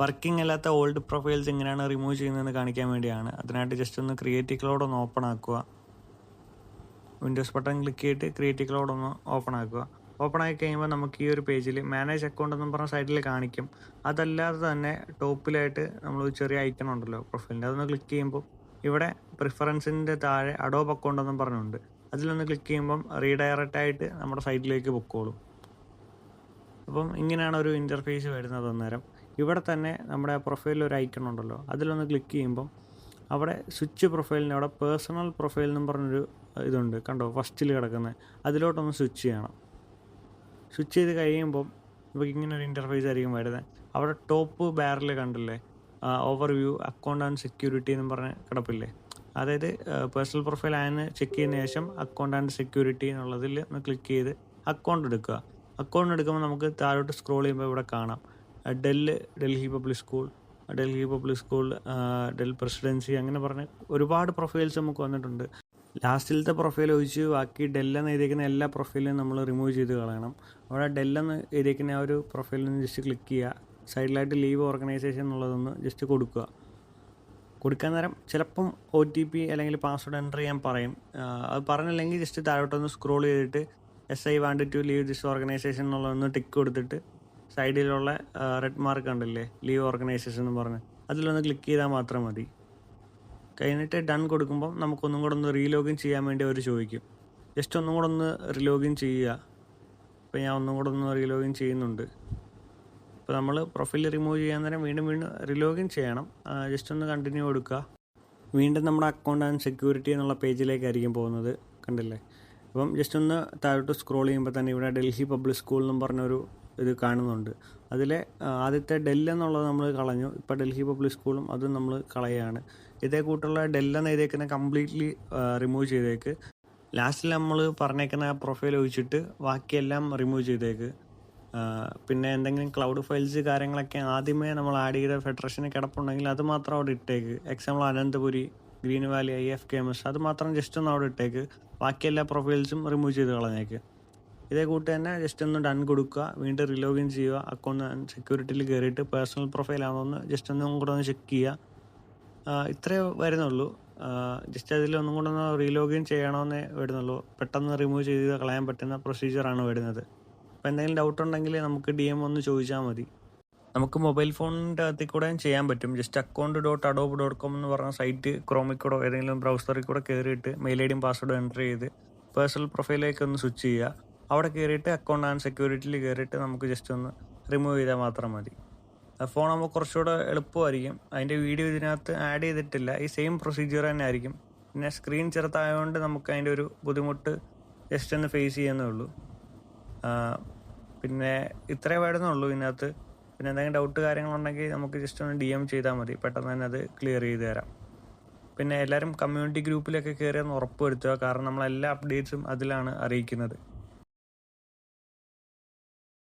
Working അല്ലാത്ത old profiles എങ്ങനെയാണ് remove ചെയ്യുന്നതെന്ന് കാണിക്കാൻ വേണ്ടിയാണ്. അതിനായിട്ട് ജസ്റ്റ് ഒന്ന് ക്രിയേറ്റീവ് ക്ലൗഡ് ഒന്ന് ഓപ്പൺ ആക്കുക. വിൻഡോസ് ബട്ടൺ ക്ലിക്ക് ചെയ്തിട്ട് ക്രിയേറ്റീവ് ക്ലൗഡ് ഒന്ന് ഓപ്പൺ ആക്കുക. ഓപ്പൺ ആയി കഴിയുമ്പോൾ നമുക്ക് ഈ ഒരു പേജിൽ മാനേജ് അക്കൗണ്ട് എന്ന് പറഞ്ഞ സൈഡിൽ കാണിക്കും. അതല്ലാതെ തന്നെ ടോപ്പിലായിട്ട് നമ്മൾ ചെറിയ ഐക്കൺ ഉണ്ടല്ലോ പ്രൊഫൈലിൻ്റെ, അതൊന്ന് ക്ലിക്ക് ചെയ്യുമ്പോൾ ഇവിടെ പ്രിഫറൻസിൻ്റെ താഴെ അഡോബ് അക്കൗണ്ട് എന്നും പറഞ്ഞുണ്ട്. അതിലൊന്ന് ക്ലിക്ക് ചെയ്യുമ്പം റീഡയറക്റ്റ് ആയിട്ട് നമ്മുടെ സൈറ്റിലേക്ക് പൊക്കോളും. അപ്പം ഇങ്ങനെയാണ് ഒരു ഇൻ്റർഫേസ് വരുന്നത്. അന്നേരം ഇവിടെ തന്നെ നമ്മുടെ പ്രൊഫൈലിൽ ഒരു ഐക്കൺ ഉണ്ടല്ലോ, അതിലൊന്ന് ക്ലിക്ക് ചെയ്യുമ്പം അവിടെ സ്വിച്ച് പ്രൊഫൈലിൻ്റെ അവിടെ പേഴ്സണൽ പ്രൊഫൈൽ എന്നും പറഞ്ഞൊരു ഇതുണ്ട്, കണ്ടോ ഫസ്റ്റിൽ കിടക്കുന്നത്, അതിലോട്ടൊന്ന് സ്വിച്ച് ചെയ്യണം. സ്വിച്ച് ചെയ്ത് കഴിയുമ്പം നമുക്ക് ഇങ്ങനെ ഒരു ഇൻ്റർഫേസ് ആയിരിക്കും വരുന്നത്. അവിടെ ടോപ്പ് ബാറിൽ കണ്ടില്ലേ ഓവർവ്യൂ അക്കൗണ്ട് ആൻഡ് സെക്യൂരിറ്റി എന്നും പറഞ്ഞ് കിടപ്പില്ലേ, അതായത് പേഴ്സണൽ പ്രൊഫൈൽ ആയെന്ന് ചെക്ക് ചെയ്യുന്ന ശേഷം അക്കൗണ്ട് ആൻഡ് സെക്യൂരിറ്റി എന്നുള്ളതിൽ ഒന്ന് ക്ലിക്ക് ചെയ്ത് അക്കൗണ്ട് എടുക്കുക. അക്കൗണ്ട് എടുക്കുമ്പോൾ നമുക്ക് താഴോട്ട് സ്ക്രോൾ ചെയ്യുമ്പോൾ ഇവിടെ കാണാം Delhi public school, del presidency, അങ്ങനെ പറഞ്ഞ് ഒരുപാട് പ്രൊഫൈൽസ് നമുക്ക് വന്നിട്ടുണ്ട്. ലാസ്റ്റിലത്തെ പ്രൊഫൈൽ ഒഴിച്ച് ബാക്കി ഡെല്ലെന്ന് എഴുതിയിരിക്കുന്ന എല്ലാ പ്രൊഫൈലും നമ്മൾ റിമൂവ് ചെയ്ത് കളയണം. അവിടെ ഡെല്ലെന്ന് എഴുതിയിരിക്കുന്ന ആ ഒരു പ്രൊഫൈലിൽ നിന്ന് ജസ്റ്റ് ക്ലിക്ക് ചെയ്യുക. സൈഡിലായിട്ട് ലീവ് ഓർഗനൈസേഷൻ എന്നുള്ളതൊന്ന് ജസ്റ്റ് കൊടുക്കാൻ നേരം ചിലപ്പം OTP അല്ലെങ്കിൽ പാസ്വേഡ് എൻ്റർ ചെയ്യാൻ പറയും. അത് പറഞ്ഞില്ലെങ്കിൽ ജസ്റ്റ് താഴോട്ടൊന്ന് സ്ക്രോൾ ചെയ്തിട്ട് I want to leave this organization എന്നുള്ളതൊന്ന് ടിക്ക് കൊടുത്തിട്ട് സൈഡിലുള്ള റെഡ് മാർക്ക് കണ്ടില്ലേ ലീവ് ഓർഗനൈസേഷൻ എന്ന് പറഞ്ഞ്, അതിലൊന്ന് ക്ലിക്ക് ചെയ്താൽ മാത്രം മതി. കഴിഞ്ഞിട്ട് ഡൺ കൊടുക്കുമ്പം നമുക്കൊന്നും കൂടെ ഒന്ന് റീലോഗിൻ ചെയ്യാൻ വേണ്ടി അവർ ചോദിക്കും. ജസ്റ്റ് ഒന്നും കൂടെ ഒന്ന് റീലോഗിൻ ചെയ്യുക. ഇപ്പോൾ ഞാൻ ഒന്നും കൂടെ ഒന്ന് റീലോഗിൻ ചെയ്യുന്നുണ്ട്. ഇപ്പോൾ നമ്മൾ പ്രൊഫൈൽ റിമൂവ് ചെയ്യാൻ നേരം വീണ്ടും റീലോഗിൻ ചെയ്യണം. ജസ്റ്റ് ഒന്ന് കണ്ടിന്യൂ കൊടുക്കുക. വീണ്ടും നമ്മുടെ അക്കൗണ്ട് ആൻഡ് സെക്യൂരിറ്റി എന്നുള്ള പേജിലേക്കായിരിക്കും പോകുന്നത്, കണ്ടില്ലേ. അപ്പം ജസ്റ്റ് ഒന്ന് താഴോട്ട് സ്ക്രോൾ ചെയ്യുമ്പോൾ തന്നെ ഇവിടെ ഡൽഹി പബ്ലിക് സ്കൂൾ എന്നും പറഞ്ഞൊരു ഇത് കാണുന്നുണ്ട്. അതിലെ ആദ്യത്തെ എന്നുള്ളത് നമ്മൾ കളഞ്ഞു. ഇപ്പോൾ ഡൽഹി പബ്ലിക് സ്കൂളും അതും നമ്മൾ കളയുകയാണ്. ഇതേ കൂട്ടുള്ള എന്ന് എഴുതിയേക്കുന്ന കംപ്ലീറ്റ്ലി റിമൂവ് ചെയ്തേക്ക്. ലാസ്റ്റിൽ നമ്മൾ പറഞ്ഞേക്കുന്ന ആ പ്രൊഫൈൽ ഒഴിച്ചിട്ട് ബാക്കിയെല്ലാം റിമൂവ് ചെയ്തേക്ക്. പിന്നെ എന്തെങ്കിലും ക്ലൗഡ് ഫയൽസ് കാര്യങ്ങളൊക്കെ ആദ്യമേ നമ്മൾ ആഡ് ചെയ്ത ഫെഡറേഷന് കിടപ്പുണ്ടെങ്കിൽ അത് മാത്രം അവിടെ ഇട്ടേക്ക്. Example Ananthapuri, green valley, IFKMS അത് മാത്രം ജസ്റ്റ് ഒന്ന് അവിടെ ഇട്ടേക്ക്. ബാക്കി എല്ലാ പ്രൊഫൈൽസും റിമൂവ് ചെയ്ത് കളഞ്ഞേക്ക്. ഇതേ കൂട്ട് തന്നെ ജസ്റ്റ് ഒന്ന് ഡൺ കൊടുക്കുക. വീണ്ടും റിലോഗിൻ ചെയ്യുക. അക്കൗണ്ട് ആൻഡ് സെക്യൂരിറ്റിയിൽ കയറിയിട്ട് പേഴ്സണൽ പ്രൊഫൈലാണെന്ന് ജസ്റ്റ് ഒന്നും കൂടെ ഒന്ന് ചെക്ക് ചെയ്യുക. ഇത്രേ വരുന്നുള്ളൂ. ജസ്റ്റ് അതിലൊന്നും കൂടെ ഒന്ന് റീലോഗിൻ ചെയ്യണമെന്നേ വരുന്നുള്ളൂ. പെട്ടെന്ന് റിമൂവ് ചെയ്ത് കളയാൻ പറ്റുന്ന പ്രൊസീജിയറാണ് വരുന്നത്. അപ്പോൾ എന്തെങ്കിലും ഡൗട്ട് ഉണ്ടെങ്കിൽ നമുക്ക് DM ഒന്ന് ചോദിച്ചാൽ മതി. നമുക്ക് മൊബൈൽ ഫോണിൻ്റെ അകത്തിൽ കൂടെ ചെയ്യാൻ പറ്റും. ജസ്റ്റ് account.adobe.com എന്ന് പറഞ്ഞ സൈറ്റ് ക്രോമിൽ കൂടെ ഏതെങ്കിലും ബ്രൗസറിൽ കൂടെ കയറിയിട്ട് മെയിൽ ഐഡിയും പാസ്വേഡും എൻ്റർ ചെയ്ത് പേഴ്സണൽ പ്രൊഫൈലിലേക്ക് ഒന്ന് സ്വിച്ച് ചെയ്യുക. അവിടെ കയറിയിട്ട് അക്കൗണ്ട് ആൻഡ് സെക്യൂരിറ്റിയിൽ കയറിയിട്ട് നമുക്ക് ജസ്റ്റ് ഒന്ന് റിമൂവ് ചെയ്താൽ മാത്രം മതി. ഫോൺ ആകുമ്പോൾ കുറച്ചുകൂടെ എളുപ്പമായിരിക്കും. അതിൻ്റെ വീഡിയോ ഇതിനകത്ത് ആഡ് ചെയ്തിട്ടില്ല. ഈ സെയിം പ്രൊസീജിയർ തന്നെ ആയിരിക്കും. പിന്നെ സ്ക്രീൻ ചെറുതായതുകൊണ്ട് നമുക്ക് അതിൻ്റെ ഒരു ബുദ്ധിമുട്ട് ജസ്റ്റ് ഒന്ന് ഫേസ് ചെയ്യുന്നേ ഉള്ളൂ. പിന്നെ ഇത്രേ വരുന്നുള്ളൂ ഇതിനകത്ത്. പിന്നെ എന്തെങ്കിലും ഡൗട്ട് കാര്യങ്ങളുണ്ടെങ്കിൽ നമുക്ക് ജസ്റ്റ് ഒന്ന് DM ചെയ്താൽ മതി. പെട്ടെന്ന് തന്നെ അത് ക്ലിയർ ചെയ്ത് തരാം. പിന്നെ എല്ലാവരും കമ്മ്യൂണിറ്റി ഗ്രൂപ്പിലൊക്കെ കയറിയെന്ന് ഉറപ്പ് വരുത്തുക. കാരണം നമ്മളെല്ലാ അപ്ഡേറ്റ്സും അതിലാണ് അറിയിക്കുന്നത്.